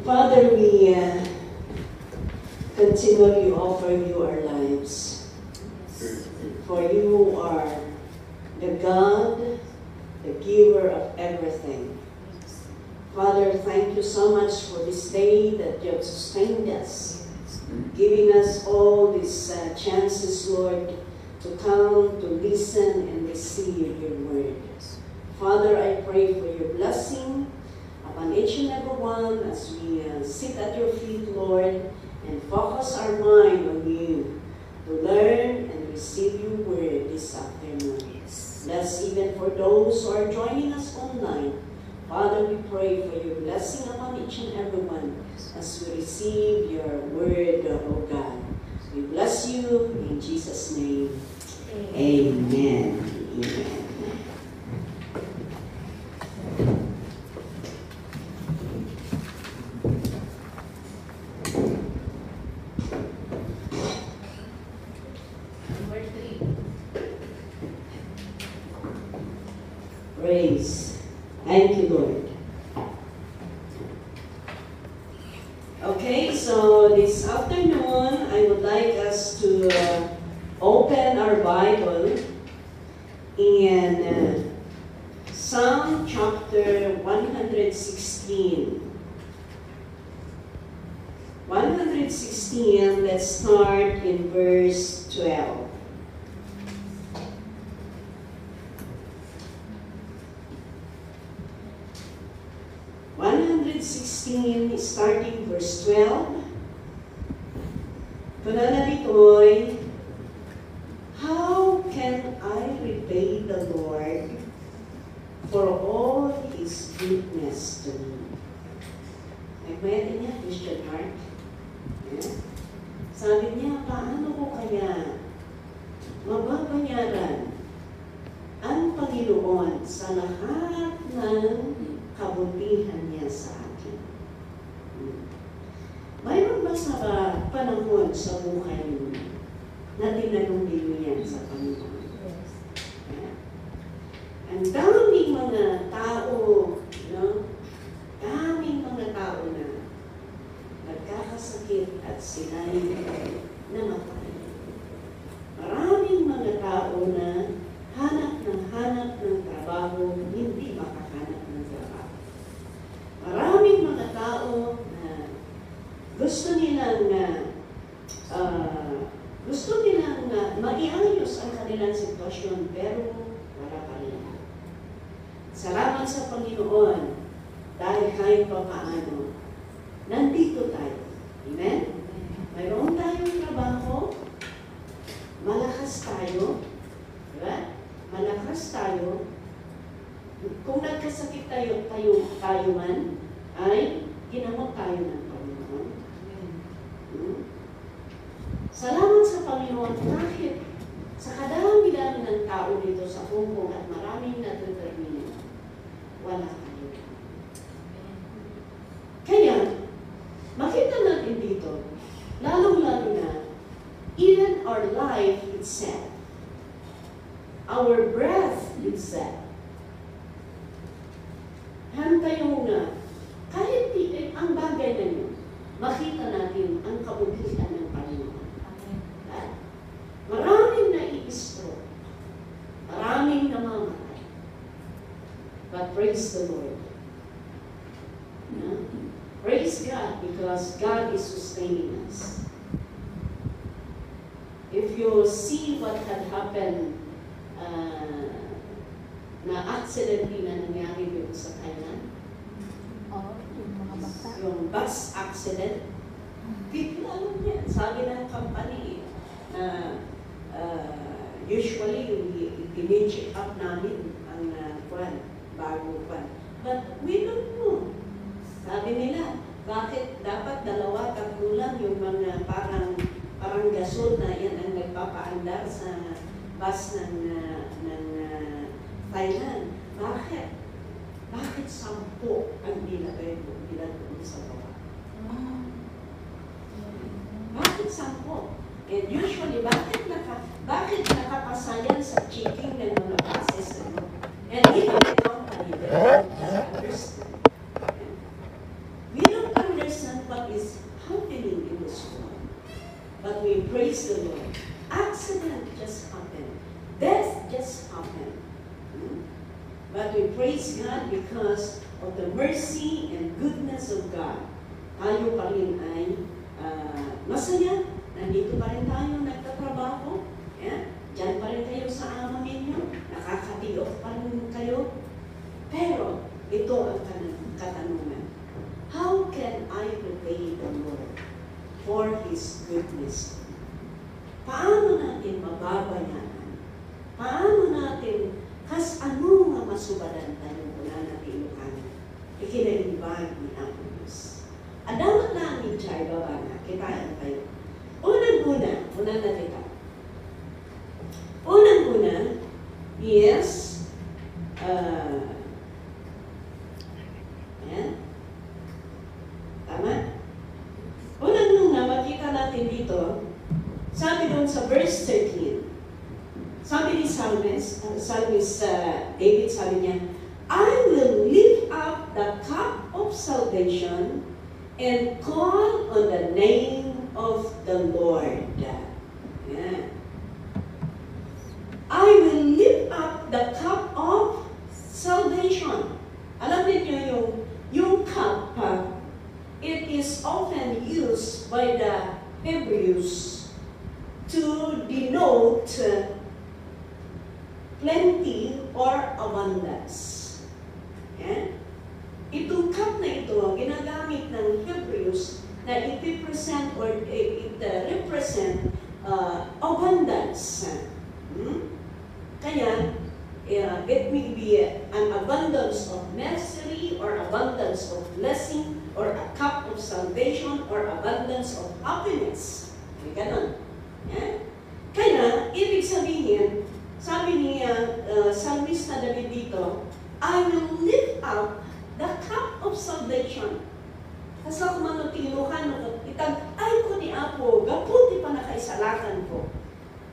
Father, we continually offer you our lives. For you are the God, the giver of everything. Father, thank you so much for this day that you have sustained us, giving us all these chances, Lord, to come, to listen, and receive your word. Father, I pray for your blessing upon each and every one as we sit at your feet, Lord, and focus our mind on you to learn and receive your word this afternoon. Bless even for those who are joining us online. Father, we pray for your blessing upon each and every one as we receive your word, O God. We bless you in Jesus' name. Amen. Amen. Praise. Thank you, Lord. Okay, so this afternoon, I would like us to open our Bible in Psalm chapter 116. 116, let's start in verse 12. Starting verse 12. Kunana dito'y, how can I repay the Lord for all His goodness to me? Nagmayati niya, Christian heart. Yeah. Sabi niya, paano ko kaya mababayaran ang Panginoon sa lahat ng kabutihan niya sa akin? Mayroon ba sa panahon sa buhay mo na tinanong mo yan sa Panginoon? Yeah. Ang daming mga tao, no? Daming mga tao na nagkakasakit at sila'y namatay. Maraming mga tao na hanap ng trabaho, hindi makahanap ng trabaho. Maraming mga tao na gusto nilang maiayos ang kanilang sitwasyon, pero wala pa rin. Salamat sa Panginoon dahil kahit pa paano, nandito tayo. Amen? Mayroon tayong trabaho, malakas tayo, diba? Malakas tayo. Kung nagkasakit tayo man, ay ginamot tayo ng Panginoon. Salamat sa Panginoon kahit sa kadami-dami ng tao dito sa Hong Kong at maraming nagdetermine, wala tayo. Kaya, makita natin dito, lalong-lalo na, even our life itself, our breath itself, hantayong na, kahit ang bagay na yun, makita natin ang kabutihan ng Panginoon. Maraming nai-stroke, maraming namamatay. But praise the Lord. Praise God because God is sustaining us. If you see what had happened na accident na nangyari dito sa Thailand, yung bus accident, bigla lang yan. Sabi ng company na usually i-check up namin ang bago kwan. But we don't know. Sabi nila, bakit dapat 2-3 lang yung mga parang gasol na yan ang nagpapaandar sa bus ng Thailand. Bakit? Bakit 10 ang nilagay doon sa baba? Bakit 10? And usually, bakit nakapasa yan sa checking ng mga buses? And even the company, we don't understand what is happening in this world. But we praise the Lord. Accident just happened. Death just happened. But we praise God because of the mercy and goodness of God. Tayo pa rin ay masaya. Nandito pa rin tayo nagtatrabaho. Yeah? Diyan pa rin kayo sa amo ninyo. Nakakatiyok pa rin kayo. Pero ito ang katanungan. How can I repay the Lord for His goodness? Paano natin mababayaran? Paano natin, ano nga masubadan tayo wala natin ilukanan? Ikinalimbag ni Apo Diyos. Adamat namin siya, baba na, kitaan tayo. Unang-una na kita. Unang-una, yes, yan. Tama? Unang-una, makita natin dito, sabi doon sa verse 13, sabi ni Psalmist David, sabi niya, I will lift up the cup of salvation and call on the name of the Lord. Yeah. I will lift up the cup of salvation. Alam niyo yung cup, it is often used by the Hebrews to denote plenty or abundance. Yeah? Itong cup na ito, ginagamit ng Hebrews na it represent abundance. Kaya, it may be an abundance of mercy or abundance of blessing or a cup of salvation or abundance of happiness. Ganon. Yeah? Kaya, ibig sabihin, sabi ni Psalmista David dito, I will lift up the cup of salvation. Kasi ako manutiluhan, ay ko ni Apo, gaputi pa na kaisalakan ko.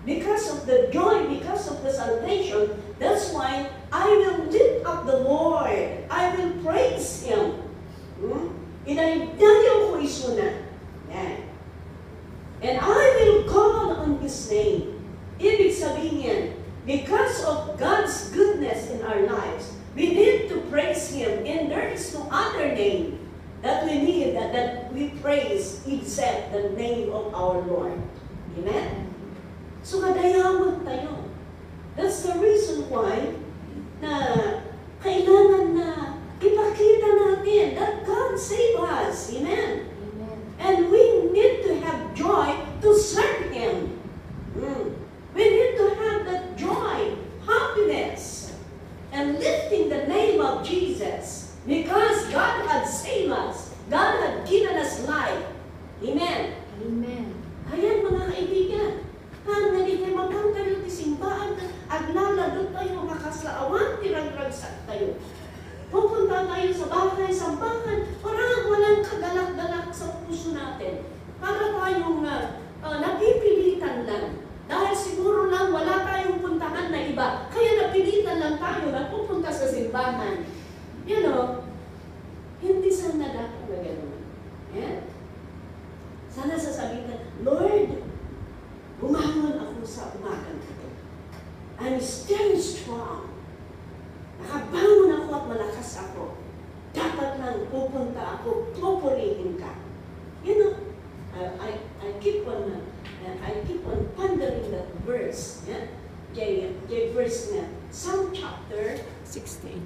Because of the joy, because of the salvation, that's why I will lift up the Lord. I will praise Him. Inalidayaw ko isuna. Yan. And I will call on His name. Ibig sabihin, because of God's goodness in our lives, we need to praise Him. And there is no other name that we need, that we praise except the name of our Lord. Amen? So, kadayawan tayo. That's the reason why na kailangan na ipakita natin that God saved us. Amen? Amen. And we need to have joy to serve Him. We need to have that joy, happiness, and lifting the name of Jesus because God had saved us. God had given us life. Amen? Amen. Ayan mga kaibigan. Hanggang hindi magang kayo ti simbahan, aglaladot tayo, makaslaawan, tirag-ragsak tayo. Pupunta tayo sa bahay, sambahan, parang walang kagalak-galak sa puso natin. Para tayong napipilitan lang. Dahil siguro lang wala tayong puntahan na iba. Kaya napilitan lang tayo na pupunta sa simbahan. You know, hindi sana dapat na gano'n. Yeah? Sana sasabihin, Lord, bumangon ako sa umagang ito. I'm still strong. Nakabangon ako at malakas ako. Dapat lang pupunta ako, pupurihin ka. You know, I keep on pondering that verse. Yeah? Jay verse na. Psalm chapter 68.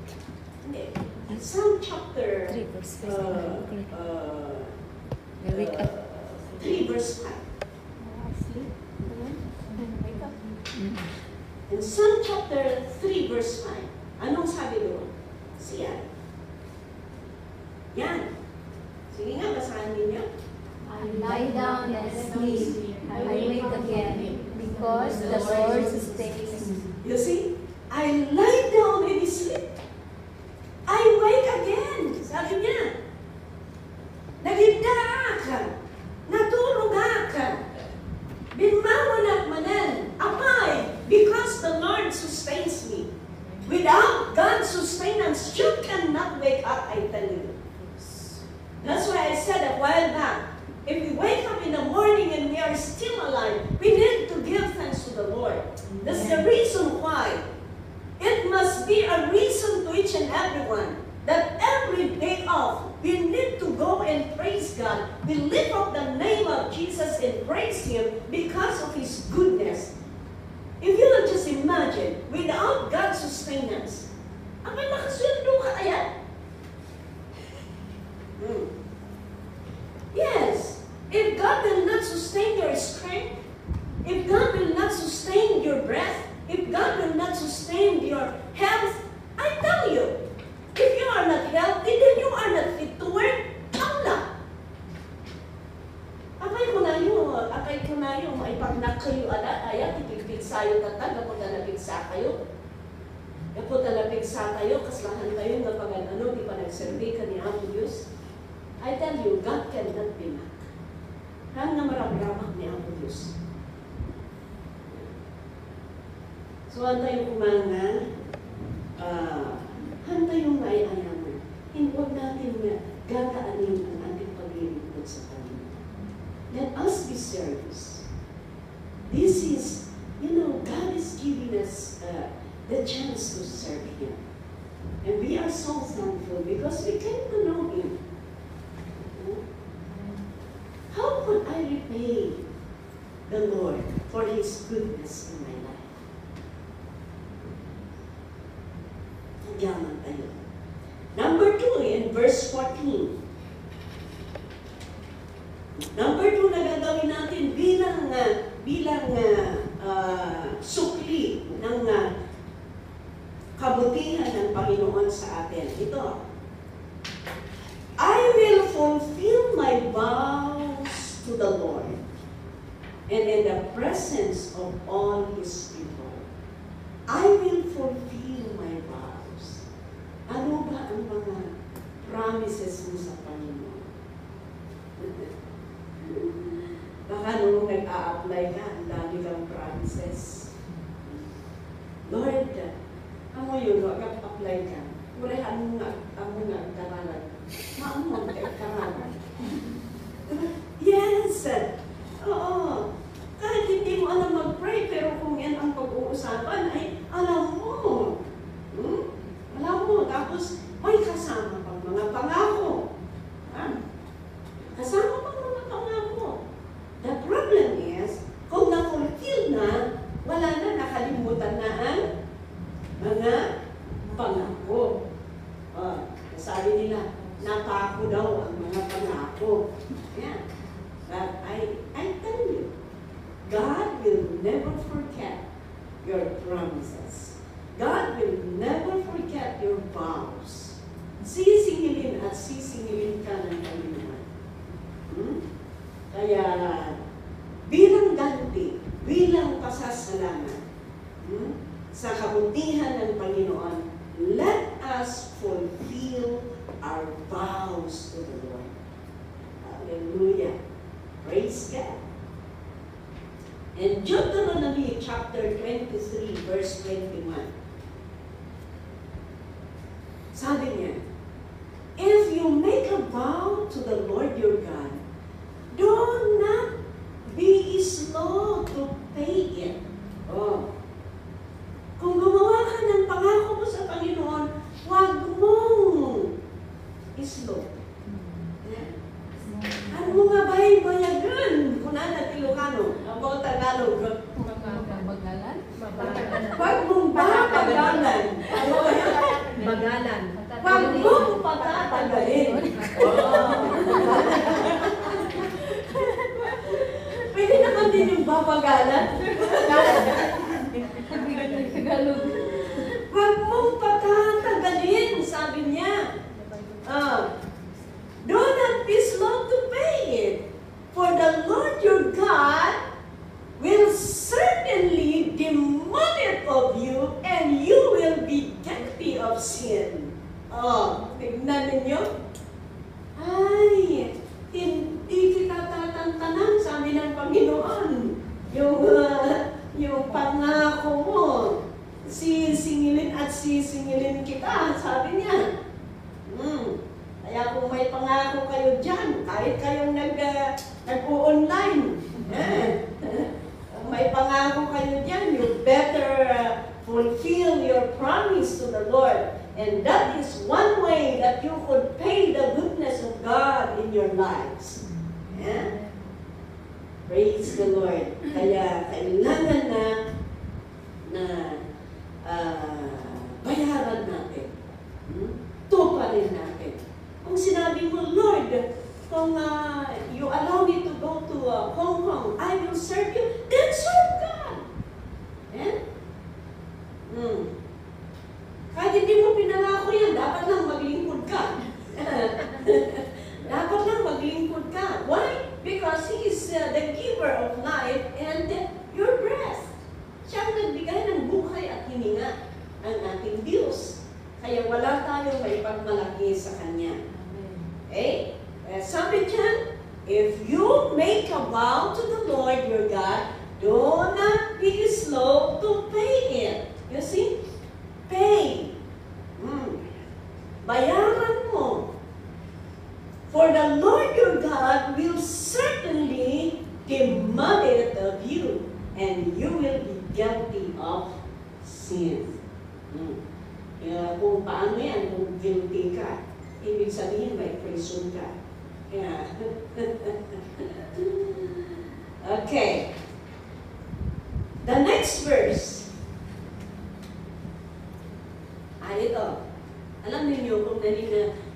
Hindi. Psalm chapter 3 verse 5. 3 verse 5. In Psalm chapter 3 verse 5, anong sabi doon? Siya. Yan. Sige nga, basahin ninyo. I lie down and sleep. I wake again because the Lord sustains me. You see? I lie down and sleep. I wake again. Sabi niya. Nagigda ka. Natulog ka. Binmawan at manan. Apay, because the Lord sustains me. Without God's sustenance, you cannot wake up, I tell you. That's why I said a while back, if we wake up in the morning and we are still alive, we need to give thanks to the Lord. That's the reason why. It must be a reason to each and everyone that every day off, we need to go and praise God. We lift up the name of Jesus and praise Him because of His goodness. If you will just imagine, without God's sustenance, abay nakasweldo ka kaya? Yes. If God will not sustain your strength, if God will not sustain your breath, if God will not sustain your health, I tell you, if you are not healthy, then you are not fit to work. Wala. Akay ko na yung maipagnak kayo aya, tipigpig sayo tatag, kapag nalapigsa kayo. Kapag nalapigsa kayo, kaslahan kayo na pag di pa nagserve ka ni Apo Diyos. I tell you, God cannot be mocked. Hang na marap-ramak ni Apo Diyos. So, tayo kumanga, hantay yung naiayaman. Huwag natin na gagaanin ang ating paglilingkod sa Panginoon. Let us be serious. This is, God is giving us the chance to serve Him. And we are so thankful because we came to know Him. How could I repay the Lord for His goodness in my life? Nagyaman tayo. Number 2, in verse 14. Number 2 na gagawin natin bilang sukli ng kabutihan ng Panginoon sa atin. Ito. I will fulfill my vows to the Lord and in the presence of all His people. I will fulfill my vows. Ano ba ang mga promises mo sa Panginoon? Baka nung nag-a-apply ka, ang dami kang promises. Lord, amo yun, mag-apply ka. Mula ang karalan. Maamang karalan. Yes! Oo. Kahit hindi mo alam mag-pray, pero kung yan ang pag-uusapan, ay alam mo. Alam mo, tapos may kasama pang mga pangako. Kasama pang mga pangako. The problem is, kung na-fulfill na, wala na, nakalimutan na ang mga pangako. Sabi nila, napako daw ang mga pangako. Yeah. But I tell you, God will never forget your promises. God will never forget your vows. Sisingilin at sisingilin ka ng Panginoon. Kaya, bilang ganti, bilang pasasalamat sa kabutihan ng Panginoon, let us fulfill our vows to the Lord. Hallelujah. Praise God. In Deuteronomy chapter 23, verse 21, sabi niya, if you make a vow to the Lord your God, do not be slow to pay it. Kung gumawa ka ng pangako mo sa Panginoon, huwag mong slow. Ano mo nga ba'y bayagan? Kung na Ilocano, ang mga Tagalog. Bagalan? Huwag mong babagalan. Bagalan. Huwag mong patatagalin. Pwede naman din yung babagalan. Tagalog. Huwag mong patatagalin, sabi niya. Do not be slow to pay it, for the Lord your God will certainly demand it of you, and you will be guilty of sin. Tignan ninyo. Ay, hindi kita tatantanan, sabi ng Panginoon. Yung yan. Kahit kayong nag-online. May pangako kayo dyan. You better fulfill your promise to the Lord. And that is one way that you could pay the goodness of God in your lives. Yeah? Praise the Lord. Kaya kailangan na bayaran natin. Tuparin natin. Kung sinabi mo, Lord, kung you allow me to go to Hong Kong, I will serve you, then serve God. Yeah? Kahit hindi mo pinangako yan, dapat lang maglingkod ka. Dapat lang maglingkod ka. Why? Because He is the giver of life and your breath. Siya ang nagbigay ng buhay at hininga ang ating Diyos. Kaya wala tayong maipagmalaki sa Kanya. Okay? Sabi dyan, if you make a vow to the Lord your God, do not be slow to pay it. You see? Pay. Bayaran mo. For the Lord your God will certainly demand it of you, and you will be guilty of sin. Kung paano yan, kung guilty ka, ibig sabihin may prison ka. Yeah. Okay. The next verse. Ito. Alam niyo kung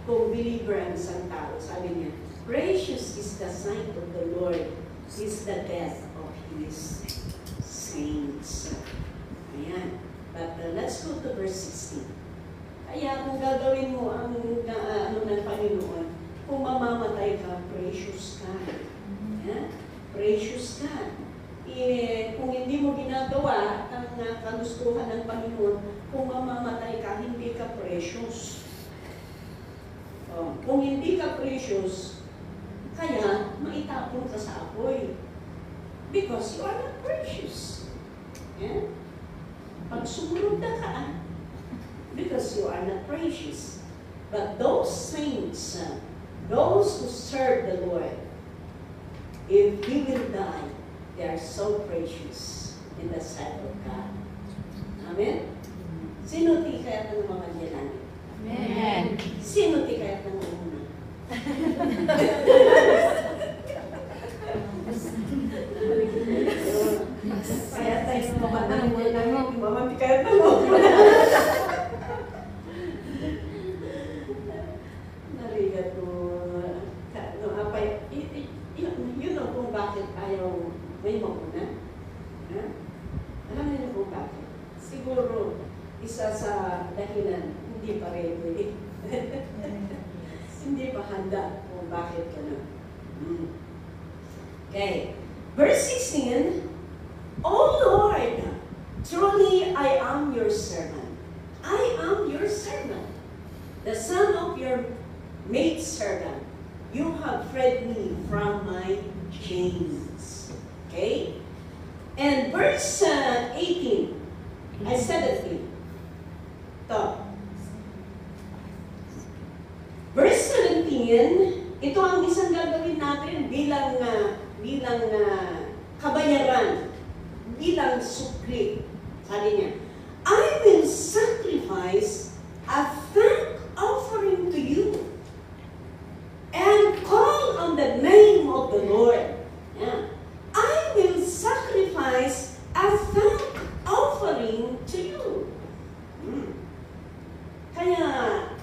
kung believer ang isang tao, sabi niya, precious is the sight of the Lord, is the death of His saints. Ayan. But let's go to verse 16. Kaya kung gagawin mo ang ng Panginoon, kung mamamatay ka, precious ka. Yeah? Precious ka. Kung hindi mo ginagawa ang kagustuhan ng Panginoon, kung mamamatay ka, hindi ka precious. Kung hindi ka precious, kaya maitapon ka sa apoy. Because you are not precious. Yeah? Pag sumunod na ka, because you are not precious. But those saints, those who serve the Lord, if He will die, they are so precious in the sight of God. Amen? Sino tikayat ng mga langit? Amen. Sino tikayat ng una? Kaya tayo ng mga langit, mga tikayat ng una. Narigat mo, you know kung bakit ayaw may mauna? Alam niyo kung bakit? Siguro, isa sa dahilan, hindi pa ready. Hindi pa handa kung bakit ka na. Okay. Verse 16, O Lord, truly I am your servant. I am your servant, the son of your maidservant. You have freed me from my chains. Okay? And verse 18, I said it to you. Verse 17, ito ang isang gagawin natin bilang kabayaran, bilang sukli. Sabi niya, I will sacrifice a thank offering to you and call on the name of the Lord. Yeah. I will sacrifice a thank offering to you. Kaya,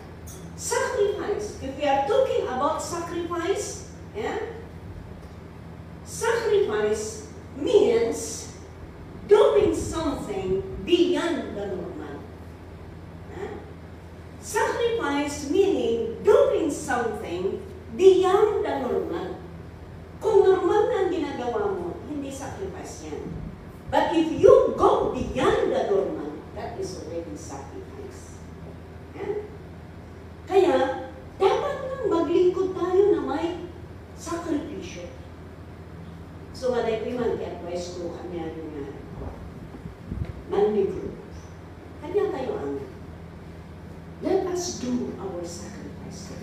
sacrifice. If we are talking about sacrifice, yeah, sacrifice means doing something beyond the normal. Yeah? Sacrifice meaning doing something beyond the normal. Kung normal na ang ginagawa mo, hindi sacrifice yan. But if you go beyond the normal, that is already sacrifice. Yeah? Kaya, dapat nang maglingkod tayo na may sakripisyo. So, malay ko man, kaya advice ko kanya yung manligro. Kanya tayo ang let us do our sacrifice.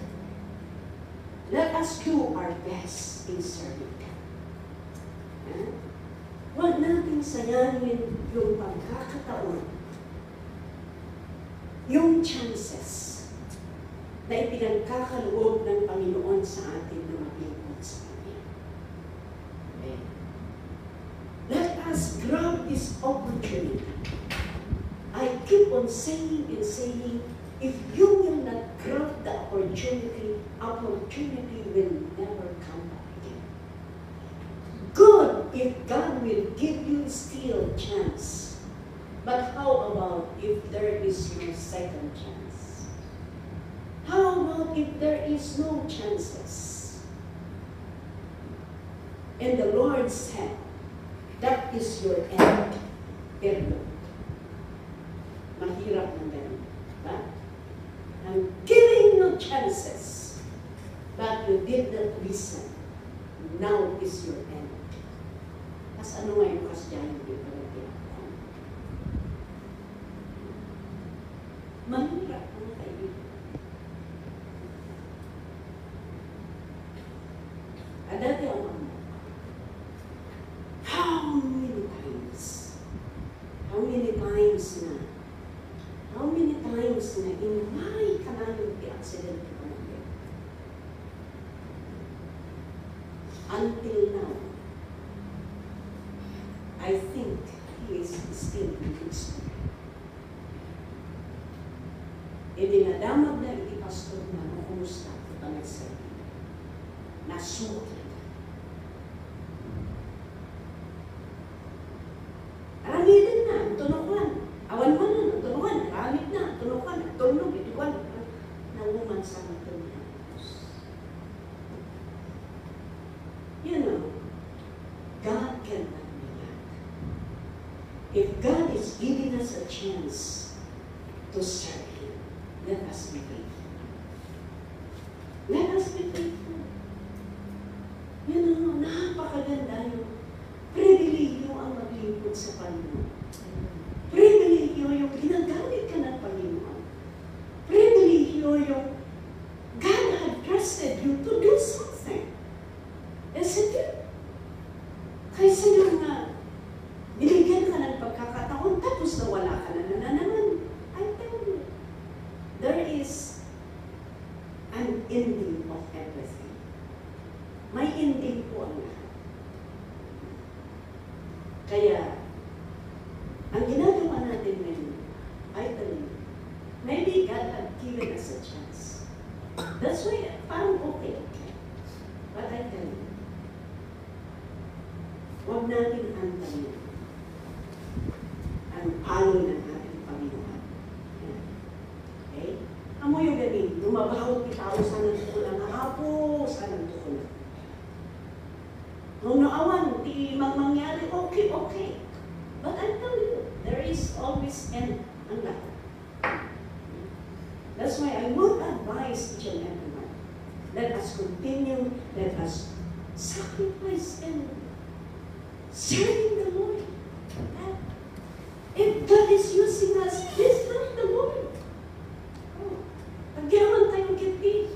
Let us do our best in serving God. Huwag nating sayangin yung pagkakataon, yung chances na ipinagkakaloob ng Panginoon sa atin na maglingkod sa Kanya. Amen. Let us grab this opportunity. I keep on saying and saying, if you will not grab the opportunity will never come back again. Good if God will give you still a chance. But how about if there is no second chance? How about if there is no chances? And the Lord said, that is your end. Period. Mahirap ng ganun. But I'm giving you chances, but you did not listen. Now is your end. As ano nga yung kasyahin ko pala tinakpan? Mahirap ang kaibigan. Dati ang mama. How many times na inumay ka na yung accident ka na. Until now, I think he is still in good spirit. E dinadamag na ipastor na kumusta kita nagsabi. Nasuot. Aramitin na, tunukan. Awan man na, tunukan. Aramit na, tunukan. Tunog, itukan. Nanguman sa matulog. You know, God cannot be that. If God is giving us a chance to serve Him, let us be faithful. Let us be faithful. You know, napakaganda yung pribilehiyo ang maglingkod sa Panginoon. Pribilehiyo yung ginagamit ka ng Panginoon. Pribilehiyo yung God had trusted you to do something. And sige, kaysa yung binigyan ka ng pagkakataon, tapos nawala ka na naman. I tell you, there is an ending of everything. May ending po ang lahat. Kaya, ang ginagawa natin ngayon, I tell you, maybe God had given us a chance. That's why parang okay. But I tell you, huwag natin antayin ang palo ng ating Panginoon. Okay? Amo yung ganin, lumabaw kita o sanang tukulang apo, sanang tukulang. Nung naawan, di mangyari, okay. But I tell you, there is always end ang lahat. That's why I would advise each and everyone. Let us continue, let us sacrifice and serving the Lord. If God is using us, please love the Lord. Pagyaman tayong kiti.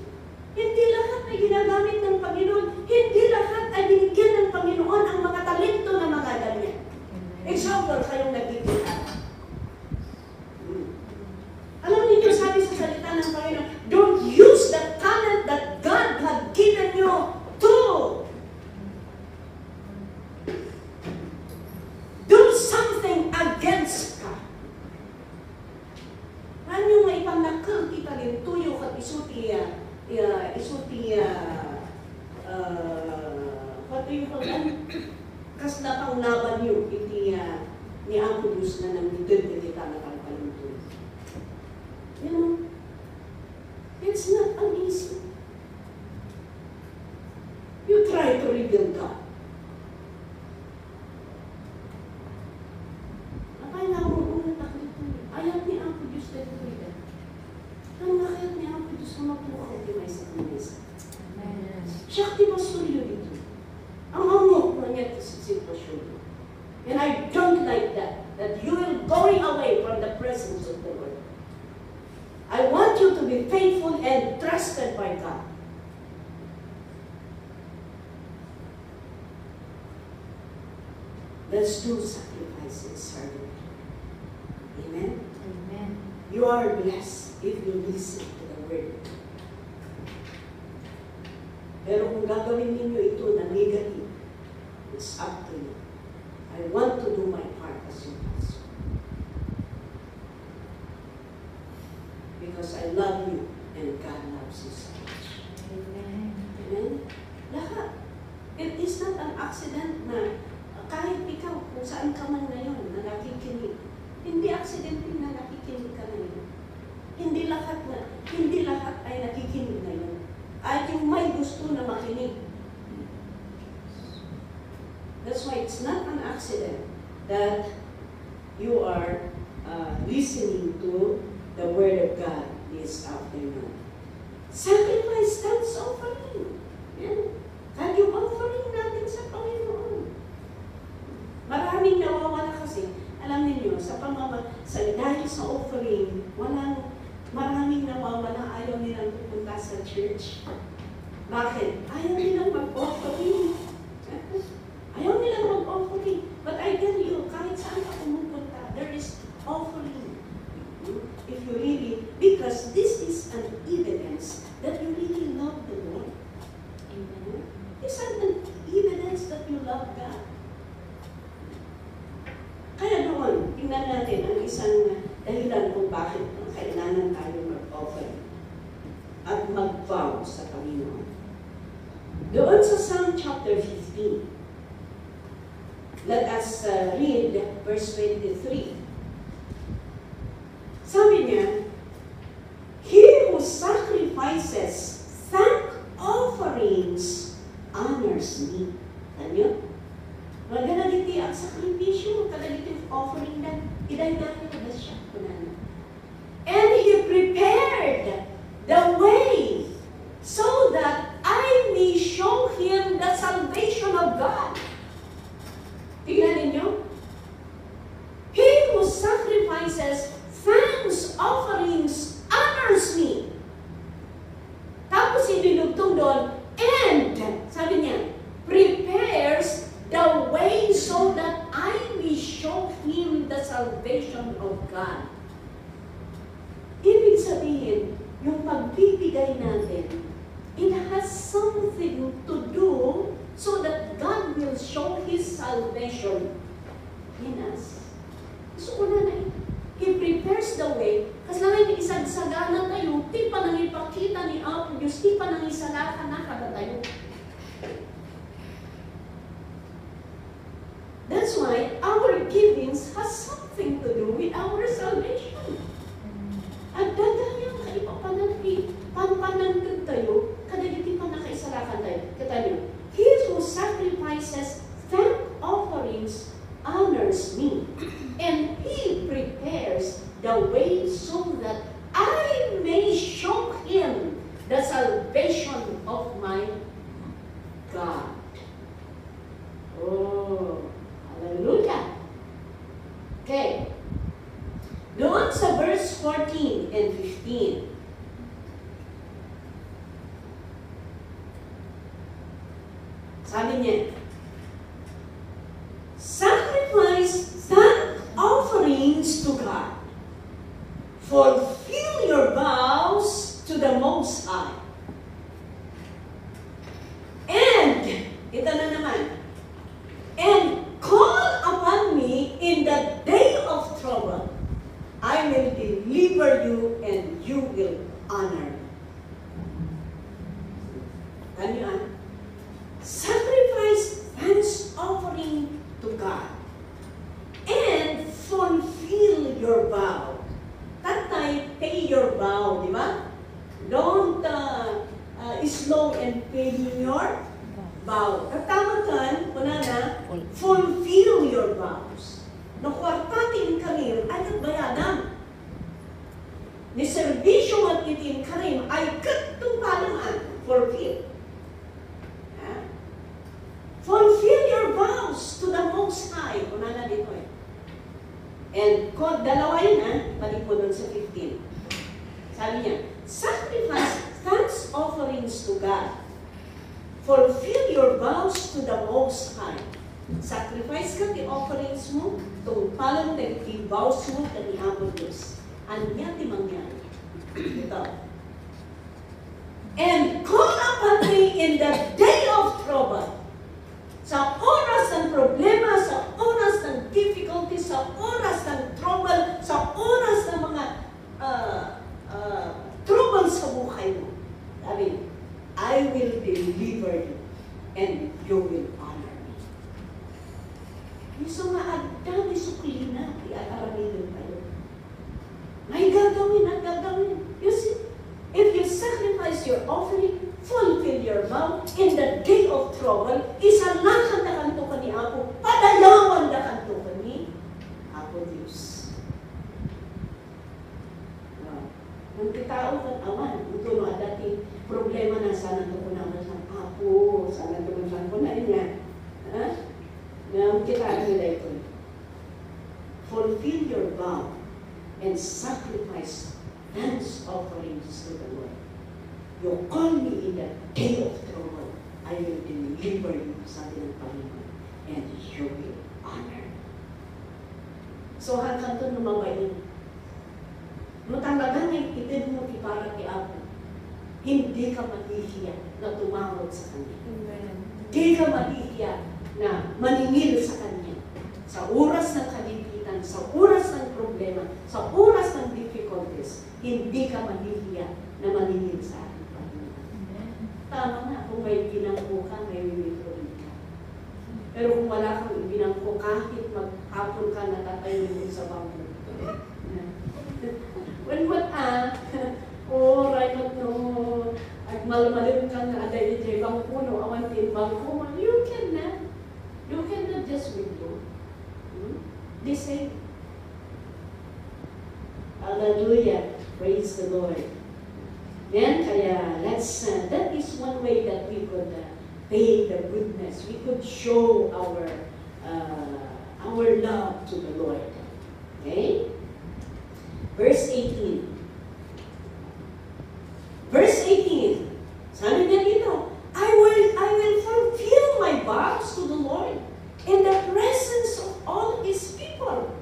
Hindi lahat ay ginagamit ng Panginoon. Hindi lahat ay binigyan ng Panginoon ang mga talento na mga ganyan. Example, kayong nagkikita. Alam niyo, sabi sa salita ng Panginoon, don't use the talent that God had given you to do something against God. Ano nga ipanakal kita rin tuyo kat isuti pati yung kas na pang laban niyo iti ni Ampulus na nang dudod na kita nakalpaluto. You know, it's not uneasy. You try to rebuild God. Apay nga mo unang taklit mo. Ayat ni Ampulus na ito ito. Ang nakayat ni Ampulus na mapuha ko di may sa kumisa. Siya di masulyo dito. Ang amok na niya sa sitwasyon. And I don't like that you will going away from the presence of the Lord. I want you to be faithful and trusted by God. Let's do sacrifices, servant. Amen? Amen. You are blessed if you listen to the word. Pero kung gagawin ninyo ito na negative, it's up to you. I want to do my part as your pastor. Because I love you and God loves you so much. Amen. Amen? Lahat. It is not an accident na kahit ikaw kung saan ka man ngayon na nakikinig, hindi aksidente na nakikinig ka ngayon. Hindi lahat ay nakikinig ngayon. At yung may gusto na makinig. That's why it's not an accident that you are listening to the Word of God this afternoon. Sacrifice, thanks offering. Yan. Kahit yung offering natin sa Panginoon. Maraming nawawala kasi. Alam niyo dahil sa offering, maraming nawawala, ayaw nilang pupunta sa church. Bakit? Ayaw nilang mag-offering. Ayaw nilang mag-offering. But I tell you, kahit saan ka pumupunta, there is offering. If you really, because this is an evidence that you really love the Lord. Amen. It's an evidence that you love God. Kaya doon, tingnan natin ang isang dahilan kung bakit kailangan tayo mag-offer at mag-vow sa Panginoon. Doon sa Psalm chapter 15, let us read verse 23. Sabi niya, he who sacrifices thank offerings honors me. Ano? Magdalagiti ang sakripisyo, magdalagiti ang offering na idaydahin na ba siya? And he prepared the way so that I may show him the salvation of God. Tingnan ninyo. He who sacrifices thanks offerings honors me. Tapos idinugtong doon, and, sabi niya, prepares the way so that I may show him the salvation of God. Ibig sabihin, yung pagbibigay natin, it has something to do so that God will show His salvation in us. So, una na He prepares the way, kasi lang yung isagsagana tayo, di pa nang ipakita ni Apo Diyos, di pa nang isalakan na kada tayo. That's why our givings has something to do with our salvation. At dadayang kayo panpanantag tayo, kada di pa nakaisalakan tayo. Kata niyo, he who sacrifices thank offerings honors me, and he prepares the way so that I may show him the salvation of my God. Oh, hallelujah. Okay. Doon sa verse 14 and 15. Sabi niya, sacrifice thank offerings to God. Fulfill your vows to the Most High. And, ito na naman, and call upon me in the day of trouble. I will deliver you and you will honor me. Ano? Sacrifice thanks offering to God and fulfill your vow. Tatay, pay your vow, di ba? Don't slow in paying your vow. Katamakan, kuna na, fulfill your vows. Nakwartatin karim ay nagbayadan. Ni servisyo at itin karim ay katumpalaan. Fulfill. Fulfill your vows to the Most High. Kuna na dito eh. And dalawa yun balik po doon sa 15. Sabi niya, sacrifice thanks offerings to God. Fulfill your vows to the Most High. Sacrifice ka ti offerings mo, itong palang nag-ibaws mo ka ni Amo Diyos. Anya ti mangyari. Ito. And call upon me in the day of trouble. Sa oras ng problema, sa oras ng difficulty, sa oras ng trouble, sa oras ng mga trouble sa buhay mo. Sabi, I will deliver you and you will honor me. Iso nga agdami suklina, i-aramidin tayo. May gagawin at gagawin. You see, if you sacrifice your offering, fulfill your vow, in the day of trouble, isalakan na kanto ka ni Apo, padayawan na kanto ka ni Apo Diyos. Nung kitao ka awan, ito no, dati problema na sana ito ko naman sa Apo, sana ito naman ko na niya. Nung kitao nila ito, fulfill your vow and sacrifice thanks offerings to the Lord. You call me in the day of trouble, I will deliver you, sabi ng Panginoon, and you will honor. So hanggang ito lumabayin. Matanggagan niya itid mo para kay Apo. Hindi ka mahihiya na tumawag sa Kanya. Hindi ka mahihiya na maningil sa Kanya. Sa oras ng kalimpitan, sa oras ng problema, sa oras ng difficulties, hindi ka mahihiya na maningil sa ating Panginoon. Tama na, kung may binangko ka, may withdraw ka. Pero kung wala kang ibinangko, kahit maghapon ka, natatayo mo sa bangko. When what oh, right no, at malamalim ka na aday iti bangko, no, awantin bangko, you cannot just withdraw. They say, hallelujah, praise the Lord. Then, kaya, that is one way that we could pay the goodness. We could show our love to the Lord. Okay? Verse 18. Verse 18. Sabi niya dito, I will fulfill my vows to the Lord in the presence of all His people.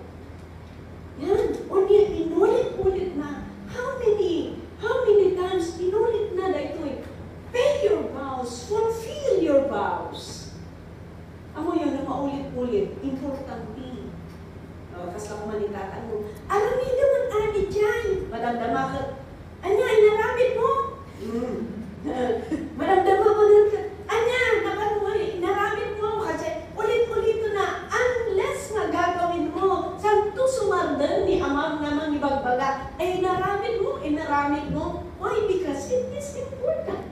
Yan. O inulit-ulit na. How many times inulit na ito eh? Pay your vows. Fulfill your vows. Amo yun na maulit-ulit. Importante. Kasi ako manitatan mo, alam niyo naman, ani dyan. Madamdama ka. Anya, inaramit mo. Madamdama mo nun ka. Anya, inaramit mo. Kasi ulit-ulit na, unless nga gagawin mo, santo sumardan ni amam naman ni Bagbaga, ay inaramit mo. Why? Because it is important.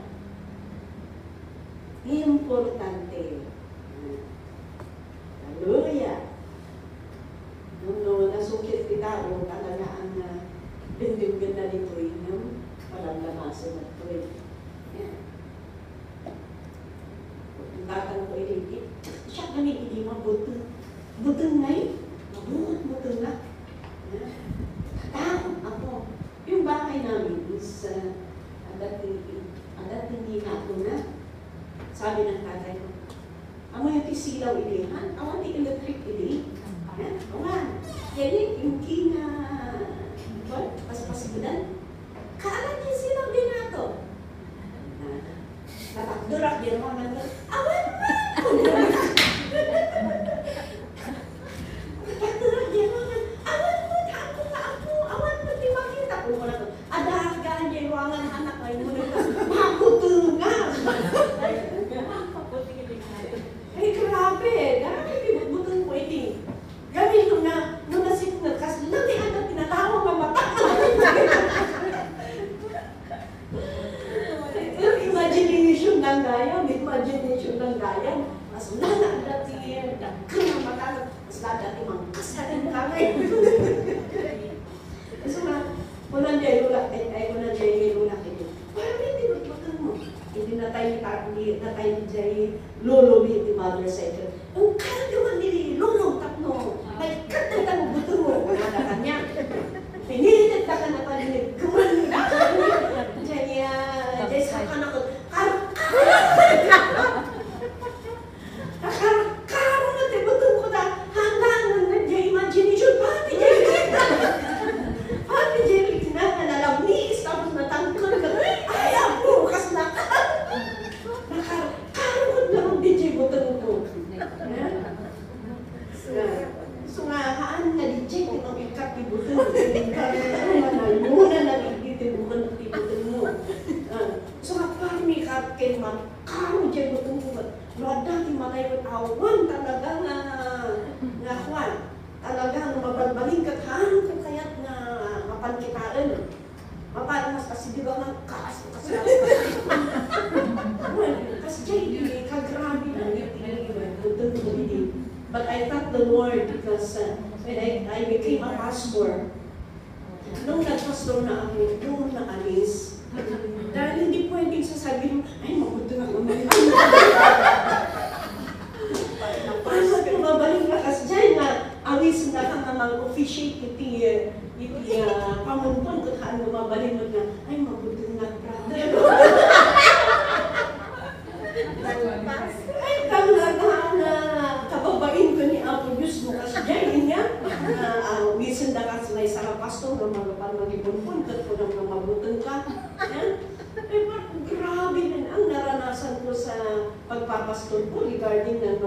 Importante. Hallelujah. No, nasukit kita o talaga ang binding-bind na dito yung palamlamasan na ito eh. Yan. Tatang ko iligit. Siya kami hindi mabutong. Butong na eh. Butong na. Tatakot ako. Yung bahay namin is dating hinato na. Sabi ng tatay ko, amo yung tisilaw ilihan, awan di electric ili. Ayan, awan. Kaya yung kina, pas-pasigudan, kaalan niya silaw din nato. Natakdurak din mo naman, awan mo! Natakdurak din mo naman, awan mo, tako ka ako, awan mo, di makita ko mo na to. Adahagaan niya yung ruangan anak ko, yung muna ka, makutungan! Ay, grabe! Grabe, butong pwede. Gabi nung nasip na, kasi lagi ang pinatawang mamata. Imagination ng gaya. Mas nana ang dati, nagkang ang mata, mas dati mangkasarin kami. Kasi nga, walang lulak ito. Parang hindi butang mo. Hindi na tayo dyan lolo ni mother sa ito. Ang karagawan ni lolo, tatlo. May katang buto mo. Wala na kanya. Pinilit ka na panilig. Kumanin na. Diyan sa kanak ko. Kakaro na butang ko. So nga, haan nga di-check itong ikakibutang. Muna na ititibukan at tibutang mo. So nga, parang may kakay makaro dyan butang mo. Lada, di matay mo awan talaga nga kwan. Talaga, mabalbaling ka haan ka kaya't nga mapankitaan. Mapalas kasi di ba nga kasi dyan, kagrabe na butang mo hindi. But I thank the Lord because when I became a pastor, nung nag-pastor na ako, nung naalis, dahil hindi pwedeng sasabihin, ay, mabuti na naman. Pasok yung babalik na kasi dyan na awis na kang mag-officiate iti pamuntun kung kaan mabalik mo na, ay, mabuti na brother. Ay, kababain ko ni Apo Diyos mo kasi dyan niya. Wisin na kasi may isang pastor na mag-ibunpun kat ko nang mabutan ka. Eh, grabe din ang naranasan ko sa pagpapastor ko regarding ng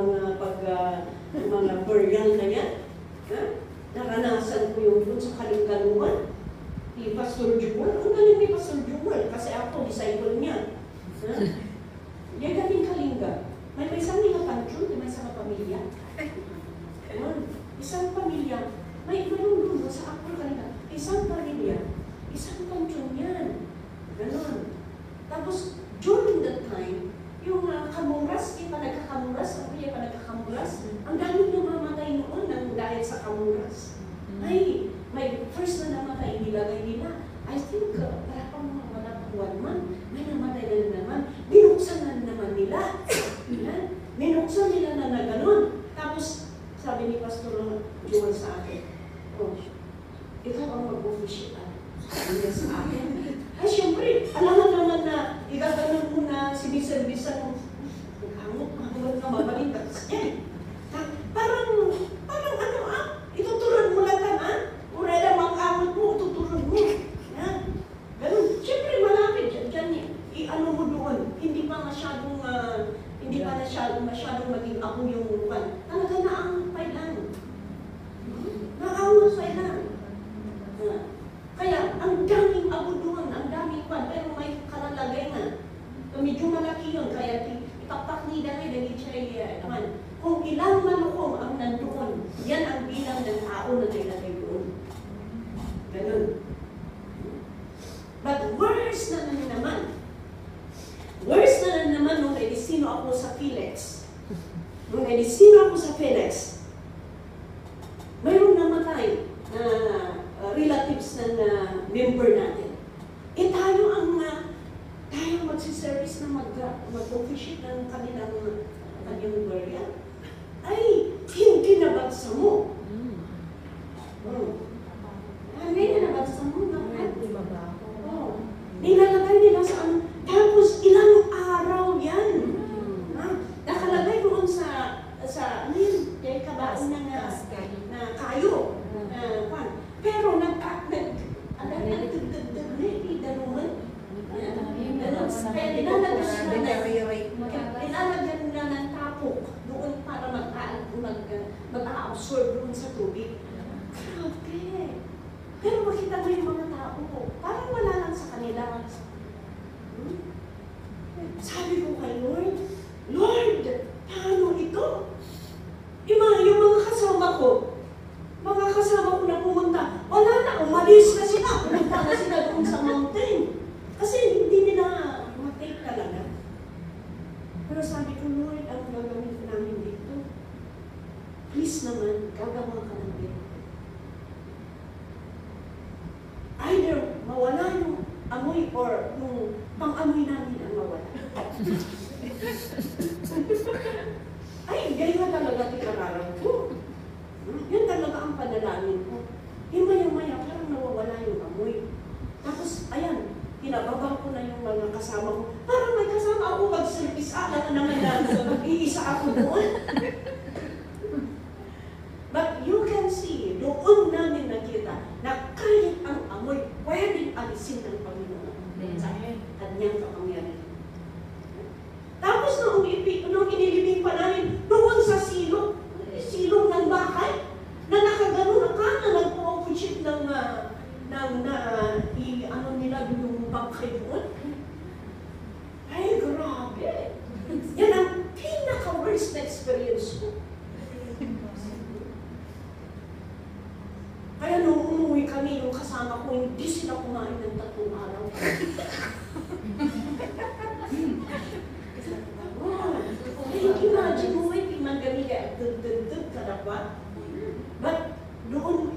mga burial na yan. Naranasan ko yung doon sa Kalinggaluan. Ni Pastor Jewel. Ang galing ni Pastor Jewel kasi ako, disciple niya. Yan galing Kalinga. May isang mga pansyon, may isang pamilya. Isang pamilya. Mayroon doon sa ako Kalinga. Isang pamilya. Isang pansyon yan. Ganon. Tapos, during that time, yung kamuras, panagkakamuras, ang daming namamatay noon dahil sa kamuras. Ay, may first na namatay, nilagay nila. I think, para pang mga 1 month, may namatay na naman. Binuksan na naman nila. Binuksan nila na gano'n. Tapos, sabi ni Pastor Joel sa akin, oh, ikaw ang mag-official. Sabi niya sa akin. Ay, siyempre, alam naman na igaganon mo na siniservisan mo. Naghangot ka mabalikat. Parang ituturan mo lang kung reda mag-angot mo, ituturan mo. Ganun. Siyempre, malapit. Diyan, i-ano mo doon. Hindi pa masyadong maging ako yung one. Talaga naangot pa lang. Naangot pa lang. Kaya, ang daming ako doon, ang daming pan, pero may kalalagay na. Medyo malaki yun, kaya itaktak ni dahil hindi siya kung ilang malukom ang nandoon, yan ang bilang ng tao na nilagay doon. Ganun. But worse na naman nung edisino ako sa Felix. Mayroong namatay na relatives ng member natin. Eh tayo magsiservice na mag-officiate ng kanyang burial. Ay, hindi nabagsa mo. Hindi na nabagsa mo. Nilalagay nila sa tapos ilang araw yan. Nakalagay doon sa kabaon na kayo. Pero ilalagyan nila ng tapok doon para mag-a-absorb doon sa tubig. Grabe. Pero makita mo yung mga tao, parang wala lang sa kanila. Sabi ko kay Lord, paano ito? Yung mga kasama ko na pumunta, wala na, umalis na sila, pumunta na sila doon sa mountain. Kasi hindi nila matake talaga. Pero sabi ko, Lord, ang gagawin namin dito, please naman, gagawa ka ng dito. Either mawala yung amoy or yung pang-amoy namin ang mawala. Ay, ganyan na talaga tikararaw ko. Yan talaga ang panalangin ko. Maya-maya, parang nawawala yung amoy. Tapos, ayan, pinababa ko na yung mga kasama ko. Parang may kasama ako mag-service. Alam naman lang, iisa ako doon. But you can see, doon namin nakita na kahit ang amoy, pwedeng alisin ng Panginoon sa kanyang kapangyarihan. Tapos nung inilibing pa namin worst na experience ko. Kaya nung umuwi kami, yung kasama ko, hindi sila kumain ng 3 araw. Imagine mo, hindi man kami kaya dud karapa. But doon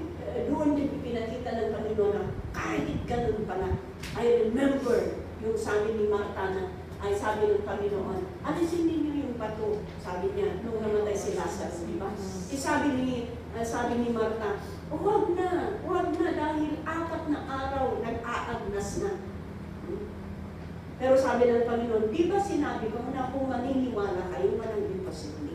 din pinakita ng Panginoon na kahit ganun pala. I remember yung sabi ni Marta na, ay sabi ng Panginoon, alisin ninyo yung bato, sabi niya, nung namatay si Lazarus, di ba? Sabi ni Marta, huwag na, dahil 4 na araw, nag-aagnas na. Pero sabi ng Panginoon, di ba sinabi ko na kung maniniwala kayo, walang imposible.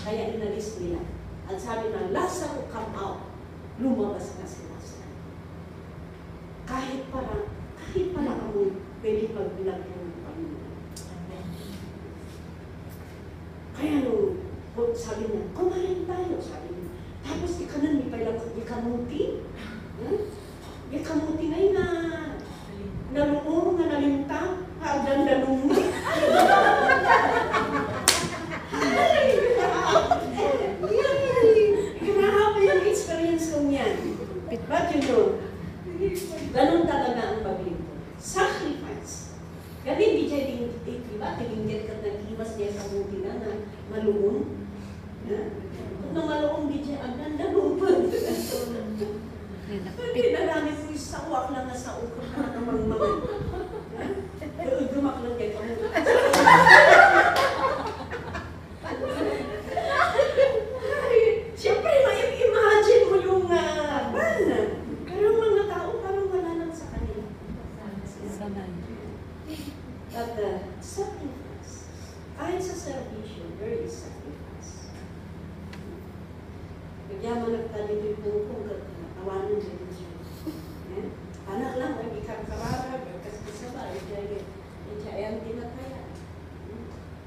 Kaya inalis nila. At sabi na, Lazarus, come out. Lumabas na si Lazarus. Kahit pala amoy, pwede magbilagyan ng Panginoon. Kaya nung sabi niya, kumain tayo, sabi niya. Tapos ikanan, may ikamuti. Ikamuti ngayon na naluong, na nalimta, hagdan dalungi. Grabe yung experience kong yan. But you know, ganun talaga ang paglinto. Sacrifice. Kasi hindi siya diba? Tingin ka nag-iwas niya sa muti na maluong. Kung na maluong di siya, ang ganda lupad. Hindi nagamit mo yung sawak lang na sa ukot na namang-mamang. Dumak lang kayo kami. Siyempre, ma-imagine mo yung pero ang mga tao parang wala lang sa kanila. At sacrifice. Ayon sa salvation, there is sacrifice. Nagyaman nagtalito yung pungkong tawanan din siya. Anak lang, ay ikarkararag, kasabay, ay tinataya.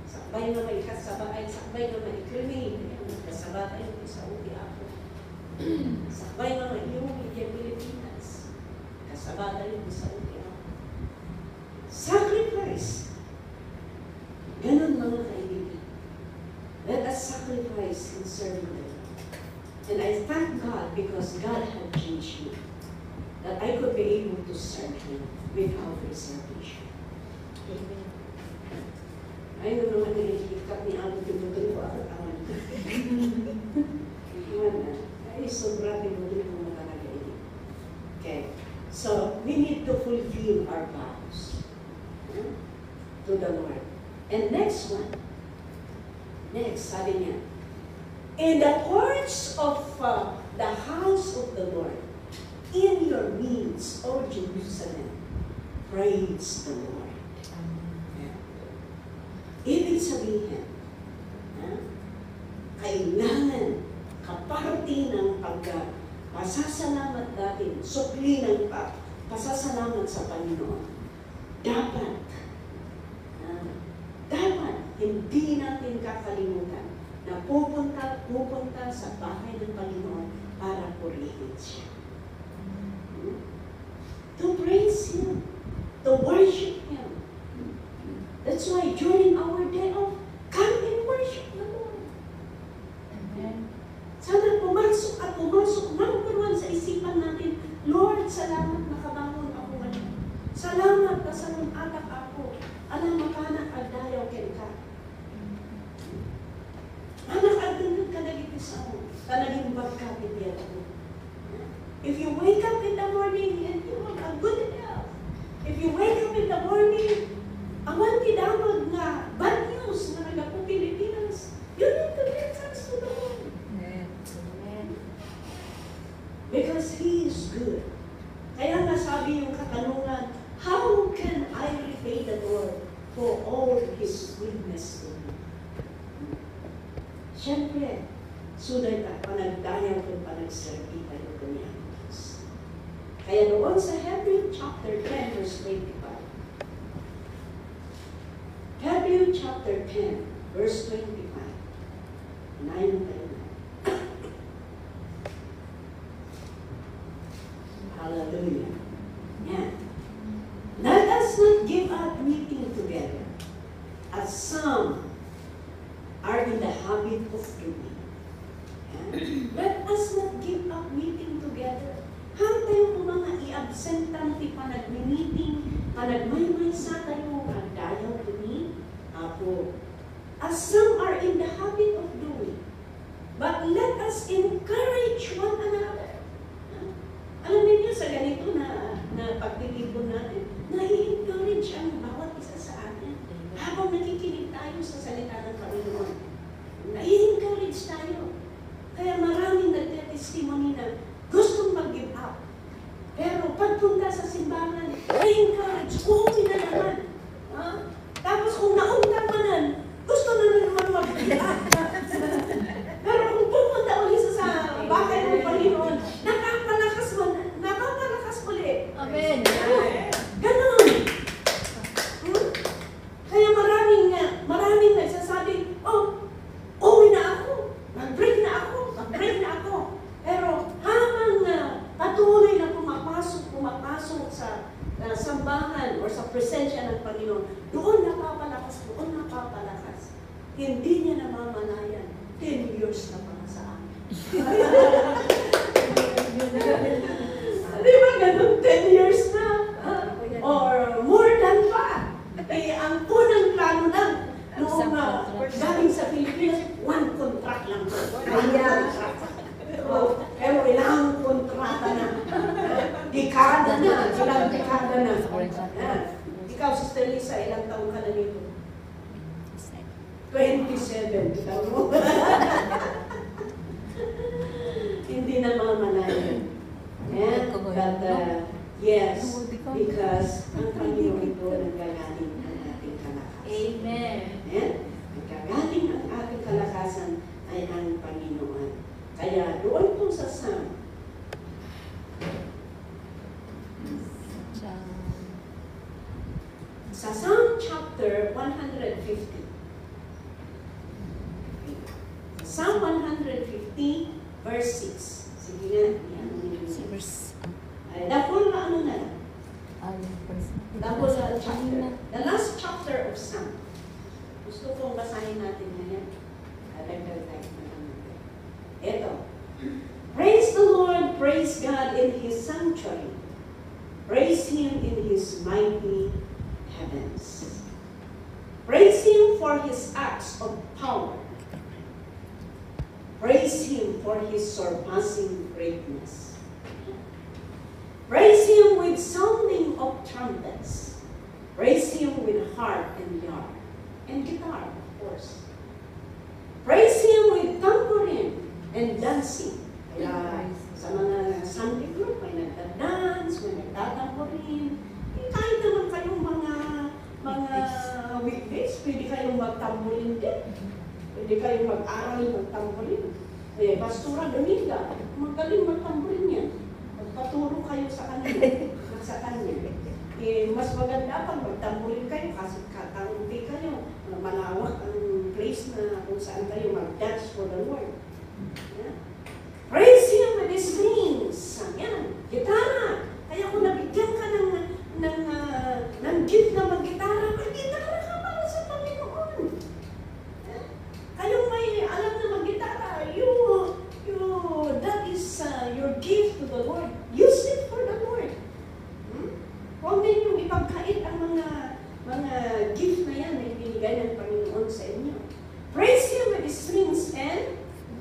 Sakbay na may kasabay, sakbay na may krimi, kasabay ay sa ubi ako. Sakbay na may iuwi sa Pilipinas, kasabay ay sa ubi ako. Sacrifice. Ganun mga kaibigan. Let us sacrifice in serving the Lord. And I thank God because God had changed me. That I could be able to serve Him without reservation. Amen. Ay, nung naman nililikap ni Amo, tinutuloy ko ako tawan. Ay, sobra tinutuloy ko na talaga ini. Okay. So, we need to fulfill our vows to the Lord. And next one. Next, sabi niya, in the courts of the house of the Lord, in your means, O Jerusalem, praise the Lord. Ibig sabihin, kailangan kaparti ng pasasalamat natin, sukli ng pasasalamat sa Panginoon. Dapat hindi natin kakalimutan na pupunta sa bahay ng Panginoon para purihin siya. To praise Him, to worship Him. That's why during our day off, come and worship the Lord. Amen. Sana pumasok number 1 sa isipan natin, Lord, salamat nakabangon ako ngayon. Salamat na sa nung atak ako. Alam makanak agdayaw ka. Anak agdayaw ka nagiging sa mo. Talagang bagkapit yan ako. If you wake up in the morning and you have a good health, if you wake up in the morning, awan tinawag na bad news na nagapong Pilipinas, you need to give thanks to the Lord. Amen. Because He is good. Kaya nasabi yung katanungan, how can I repay the Lord for all His goodness to me? Siyempre, suday na panagdayaw kung panagserbi tayo kanya. Kaya noon sa Hebrew chapter 10 verse 25. Hebrew chapter 10 verse 25. Nayon tayo na. Hallelujah. Yan. Let us not give up meeting together, as some are in the habit of doing. Let us not give up meeting together. Hantay ko mga i-absentan ti panag-meeting, panagmaymay sa tayo, dayaw kami, apo. As some are in the habit of doing, but let us encourage one another. Alam niyo sa ganito na pagtitipon natin, nai-encourage ang bawat isa sa atin. Habang nakikinig tayo sa salita ng Panginoon, nai-encourage tayo. Kaya maraming nagte-testimony na gustong mag-give up. Pero pagpunta sa simbahan, nai-encourage, uuwi na naman. Tapos kung nauntaman, gusto na naman mag-give up. Pero kung pupunta ulit sa bahay ng Panginoon, nakapalakas ulit. Amen. Ganon. Kaya maraming nagsasabi, uwi na ako, mag-break na ako. Pero habang patuloy na pumapasok sa sambahan or sa presensya ng Panginoon, doon napapalakas. Hindi niya namamalayan. 10 years na pala sa amin. Di ba ganun? 10 years na. Or more than pa. Ang unang plano lang, noong galing sa Pilipinas, 1 contract lang. Pero ilang kontrata na. Dekada na. Ilang dekada na. Ikaw, Sister Lisa, ilang taong ka na nito? 27. Ikaw mo. Hindi na mamalayan. But yes, because ang Panginoon ito nagagaling ang ating kalakasan. Amen. Nagagaling ang ating kalakasan ay ang Panginoon. Kaya doon po sa Psalm, chapter 150. Psalm 150, verse 6. Sige nga, yan. The full ano na lang. The whole chapter. The last chapter of Psalm. Gusto kong basahin natin ngayon. Ito. Praise the Lord, praise God in His sanctuary. Praise Him in His mighty heavens. Praise Him for His acts of power. Praise Him for His surpassing greatness. Praise Him with sounding of trumpets. Praise Him with harp and lyre. And guitar, of course. Praise Him with tambourine and dancing. Kaya sa mga Sunday group, may nagda-dance, may nagtatambourine. Kahit naman kayong mga weekdays, pwede kayong magtambourine din. Pwede kayong mag-aral magtambourine. Pastora Dominga, magaling magtambourine yan. Magpaturo kayo sa kanya. Mas maganda pag magtambourine kayo kasi katanguti kayo. Malawak ang place na kung saan kayo mag-dance for the Lord. Yeah. Praise Him with His strings. Yan. Gitara. Kaya kung nabigyan ka ng gift na mag-gitara, mag-gitara ka para sa Panginoon. Yeah. Kayong may alam na mag-gitara, that is your gift to the Lord. Use it for the Lord. Huwag ninyong ipagkait ang mga gift na yan na ibinigay ng Panginoon sa inyo. Praise Him with His strings and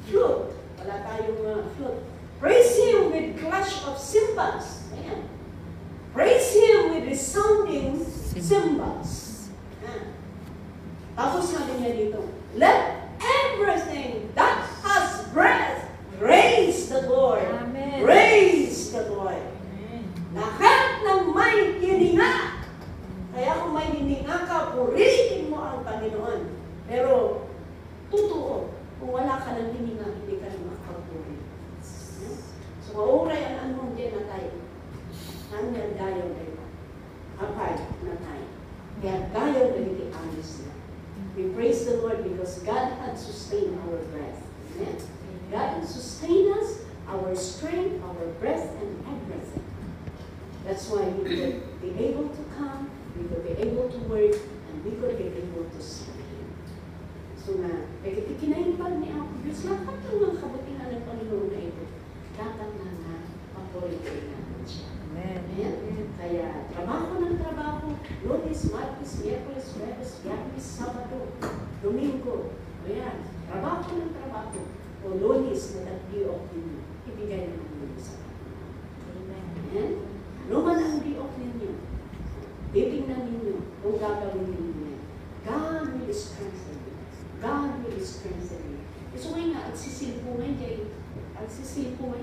flute. Wala tayong flute. Praise Him with clash of cymbals. Ayan. Praise Him with resounding cymbals. Tapos sabi niya dito, let everything that has breath praise the Lord. Amen. Praise the Lord. Amen. Lahat ng may hininga. Kaya kung may hininga ka, purihin mo ang Panginoon. Pero, totoo, kung wala ka ng hininga, hindi ka na makapuri. So, mauray ang anong din na tayo. Hanggang dayaw na ito. Apay na tayo. Kaya dayaw na hindi alis na. We praise the Lord because God had sustained our breath. Amen? God sustained us, our strength, our breath, and everything. That's why we could be able to come, we could be able to work, and we could be able to serve Him. So na, kinaimpan ni ako, Diyos, lahat ng mga kabutihan ng Panginoon na ito, dapat na papuritin natin siya. Amen. Kaya, trabaho ng trabaho, Lunes, Martes, Miyerkules, Huwebes, Biyernes, Sabado, Domingo. Ayan, trabaho ng trabaho. O Lunes na day off ninyo, ibigay na ninyo sa Panginoon. Amen. Ano man ang day off ninyo, titingnan ninyo kung gagawin ninyo yan. God will strengthen you. God will strengthen you. So ngayon nga, ang sisilpungan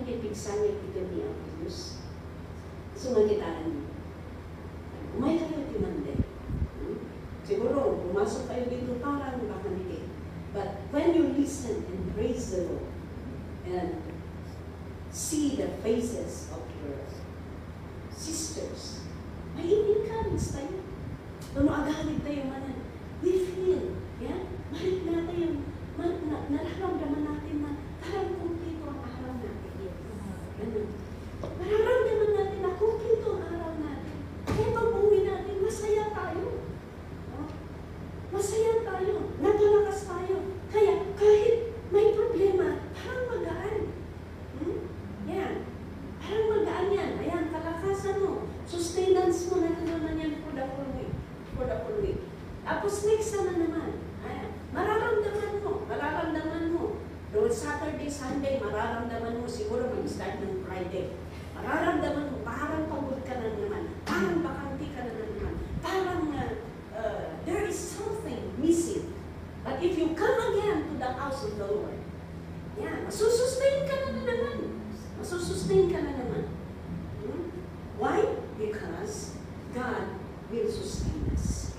kay pigsanya kita ni ang Diyos. So magitaan niyo. Umay kayo timande. Siguro, pumasok kayo dito parang makamili. But when you listen and praise the Lord and see the faces of your sisters, may encourage tayo. Kung agalit tayo manan, we feel, yeah? Marit na tayo, nararamdaman natin na parang kumpleto ang araw natin. Ganun. Nararamdaman natin na kumpleto ang araw natin. Kaya pag-uwi natin, masaya tayo. Masaya tayo. Napalakas tayo. Kaya kahit may problema, parang magaan. Yan. Parang magaan yan. Ayan, kalakasan mo. Sustenance mo na naman yan for the whole week. Tapos next na naman. Ayan. Mararamdaman mo. Doon Saturday, Sunday, mararamdaman mo siguro mag-start ng Friday. Mararamdaman mo, parang pagod ka na naman. Parang bakanti ka na naman. Parang there is something missing. But if you come again to the house of the Lord, yan, masusustain ka na naman. Why? Because God will sustain us.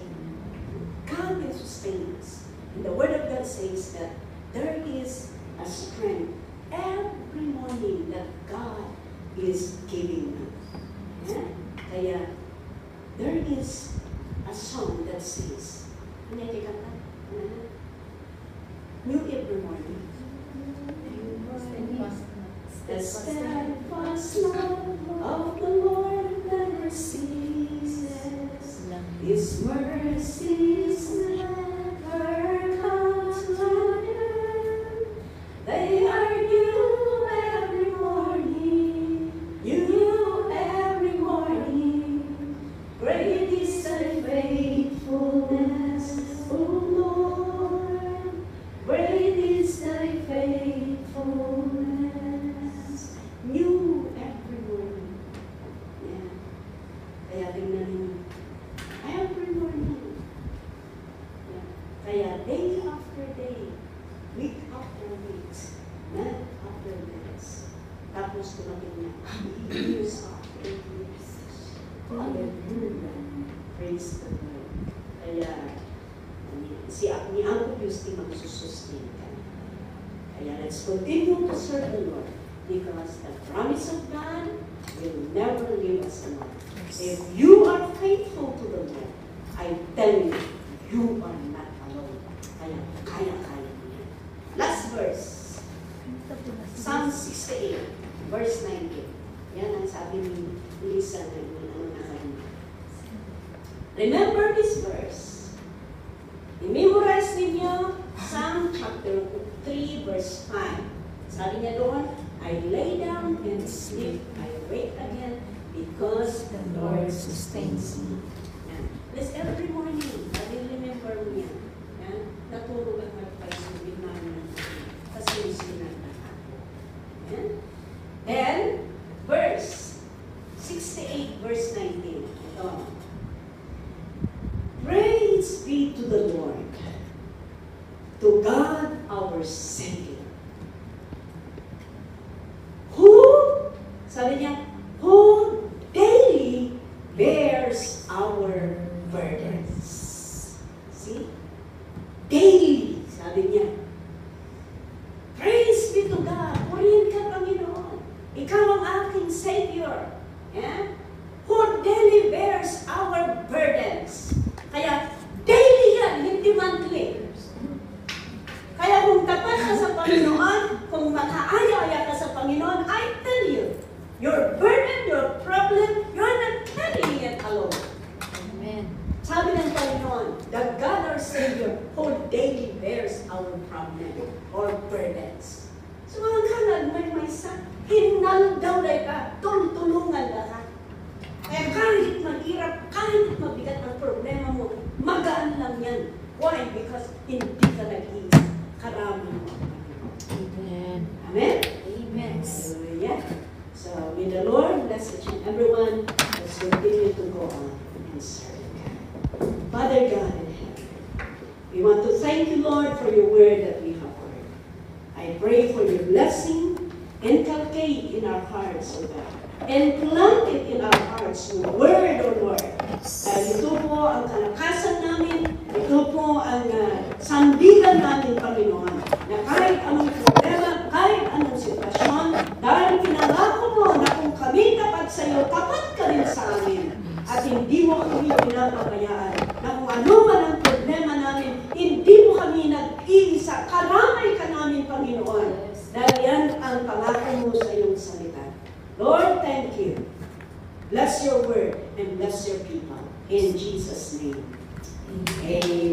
God will sustain us. And the Word of God says that there is a strength every morning that God is giving us. Yeah? Kaya, there is a song that says, new every morning. The steadfast love of the Lord never ceases. His mercies never come to an end. They are new every morning. Great is thy faithfulness, O Lord. Great is thy faithfulness. New every morning. Yeah. Kaya tingnan ninyo. Every morning. Yeah. Kaya day after day, week after week, month after month. Tapos tumating na, years after years. Hallelujah. Praise the Lord. Kaya, ni Uncle Yusti magsusustain ka. Kaya let's continue to serve the Lord because the promise of God will never leave us alone. If you are faithful to the Lord, I tell you, you are not alone. Kaya niya. Last verse. Psalm 68, verse 19. Yan ang sabi ni Lisa na remember this verse. I-memorize ninyo Psalm chapter 3, verse 5. Sabi niya doon, I lay down and sleep, I wake again because the Lord sustains me. Yan. This every morning, I will remember mo yan. Yan. Natulog at magpaisubig namin kasi yung sinagdan ako. Yan. Then, verse 68, verse 19. Ito. Praise be to the Lord, to God our Savior, who, sabi niya, who daily bears our burdens. See? Daily, sabi niya. Praise be to God. Purihin ka, Panginoon. Ikaw ang aking Savior. Yeah? Who daily bears our burdens. Kaya, daily yan, hindi monthly. Kaya kung tapat ka sa Panginoon, kung makaaya-aya ka sa Panginoon, I tell you, your burden, your problem, you're not carrying it alone. Amen. Sabi ng Panginoon, the God our Savior, who daily bears our problem or burdens. So ang kanag may sa hinaldaw day ka, tulungan ka. Kaya kahit mahirap, kahit mabigat ang problema mo, magaan lang yan. Why? Because hindi ka nag-iisa. Karami mo. Amen. Amen? Amen. Hallelujah. So, may the Lord bless each and everyone. Let's continue to go on and serve God. Father God in heaven, we want to thank you, Lord, for your word that we have heard. I pray for your blessing, inculcate in our hearts, O God, and plant it in our hearts, your word, O Lord. Dahil ito po ang kalakasan namin, ito po ang sandigan namin, Panginoon, na kahit anong problema, kahit anong sitwasyon, dahil pinangako mo na kung kami tapat sa iyo, tapat ka rin sa amin. At hindi mo kami pinapabayaan na kung ano man ang problema namin, hindi mo kami nag-iisa. Karamay ka namin, Panginoon. Dahil yan ang pangako mo sa iyong salita. Lord, thank you. Bless your word and bless your people. In Jesus' name. Amen.